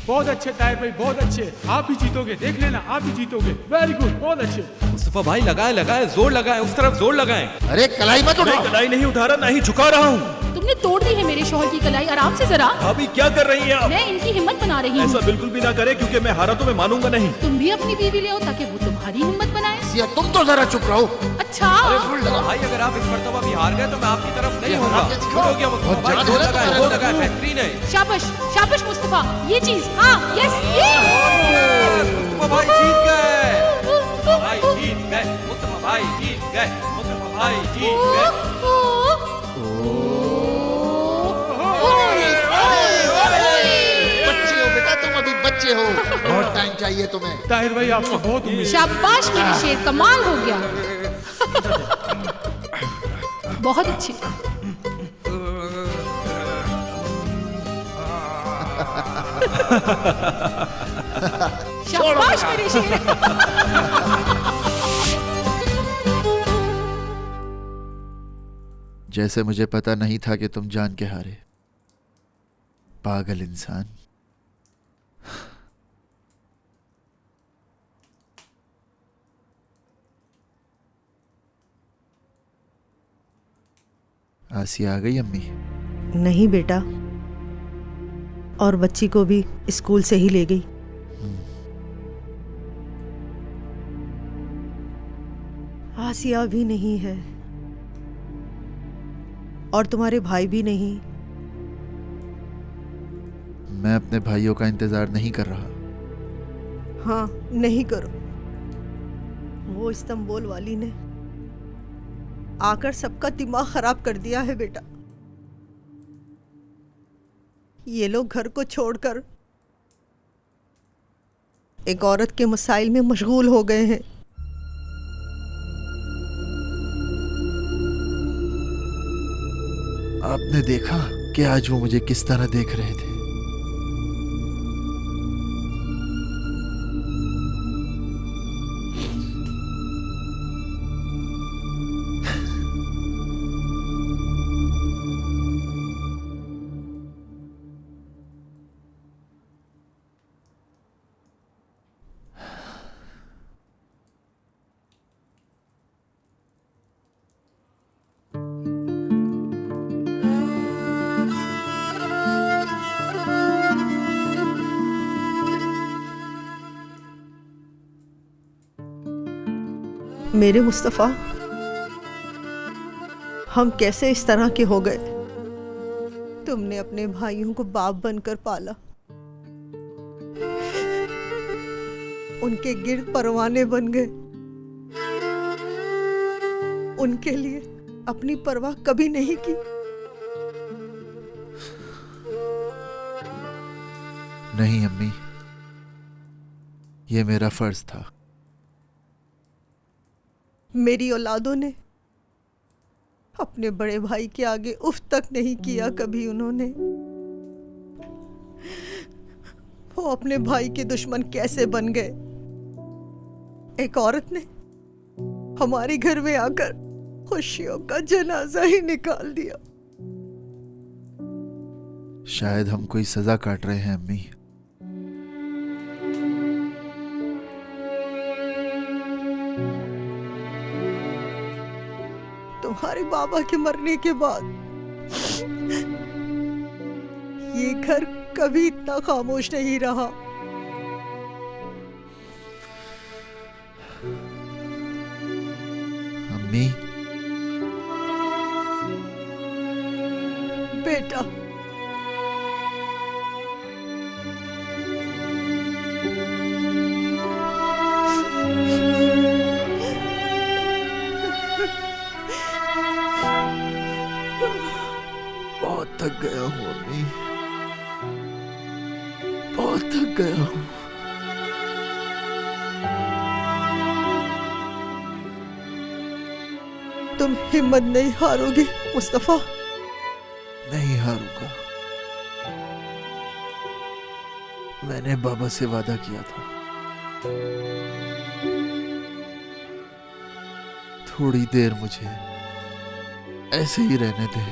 बहुत अच्छे ताहिर भाई, बहुत अच्छे। आप ही जीतोगे, देख लेना, आप ही जीतोगे। वेरी गुड, बहुत अच्छे। मुस्तफा भाई लगाए लगाए, जोर लगाए, उस तरफ जोर लगाए। अरे कलाई मत उठाओ। कलाई नहीं उठा रहा, ना ही झुका रहा हूँ। तुमने तोड़ दी है मेरे शौहर की कलाई, आराम से जरा। भाभी क्या कर रही हैं आप? मैं इनकी हिम्मत बना रही हूँ। ऐसा बिल्कुल भी ना करे, क्योंकि मैं हारा तो मैं मानूंगा नहीं। तुम भी अपनी बीवी ले आओ ताकि वो तुम्हारी हिम्मत बनाए। सिया तुम तो जरा चुप रहो। अच्छा मुस्तफा भाई अगर आप इस मरतबा भी हार गए तो मैं आपकी तरफ नहीं होऊंगा। दिखाओ। हो गया मुस्तफा भाई, बहुत जोर ज्यादा लगाए, है, जोर लगाए, बेहतरीन है। शाबाश शाबाश मुस्तफा, ये चीज, हाँ यस ये। मुस्तफा भाई जीत गए, मुस्तफा भाई जीत गए, मुस्तफा भाई जीत गए, मुस्तफा भाई जीत गए। बच्चे हो बेटा, तुम अभी बच्चे हो, बहुत टाइम चाहिए तुम्हें। ताहिर भाई आपसे बहुत उम्मीद है। शाबाश मेरे शेर, कमाल हो गया। बहुत अच्छी। शाबाश मेरे शेर। जैसे मुझे पता नहीं था कि तुम जान के हारे, पागल इंसान। आसिया आ गई अम्मी? नहीं बेटा, और बच्ची को भी स्कूल से ही ले गई। आसिया भी नहीं है और तुम्हारे भाई भी नहीं। मैं अपने भाइयों का इंतजार नहीं कर रहा। हाँ नहीं करो। वो इस्तांबुल वाली ने आकर सबका दिमाग खराब कर दिया है बेटा। ये लोग घर को छोड़कर एक औरत के मसाइल में मशगूल हो गए हैं। आपने देखा कि आज वो मुझे किस तरह देख रहे थे? मेरे मुस्तफ़ा, हम कैसे इस तरह के हो गए? तुमने अपने भाइयों को बाप बनकर पाला, उनके गिर्द परवाने बन गए, उनके लिए अपनी परवाह कभी नहीं की। नहीं अम्मी, ये मेरा फर्ज था। मेरी औलादों ने अपने बड़े भाई के आगे उफ तक नहीं किया कभी उन्होंने। वो अपने भाई के दुश्मन कैसे बन गए? एक औरत ने हमारे घर में आकर खुशियों का जनाजा ही निकाल दिया। शायद हम कोई सजा काट रहे हैं अम्मी। तुम्हारे बाबा के मरने के बाद ये घर कभी इतना खामोश नहीं रहा। अम्मी, बेटा, बहुत थक गया हूँ अम्मी, बहुत थक गया हूँ। तुम हिम्मत नहीं हारोगे मुस्तफा। नहीं हारूंगा। मैंने बाबा से वादा किया था। थोड़ी देर मुझे ऐसे ही रहने दे।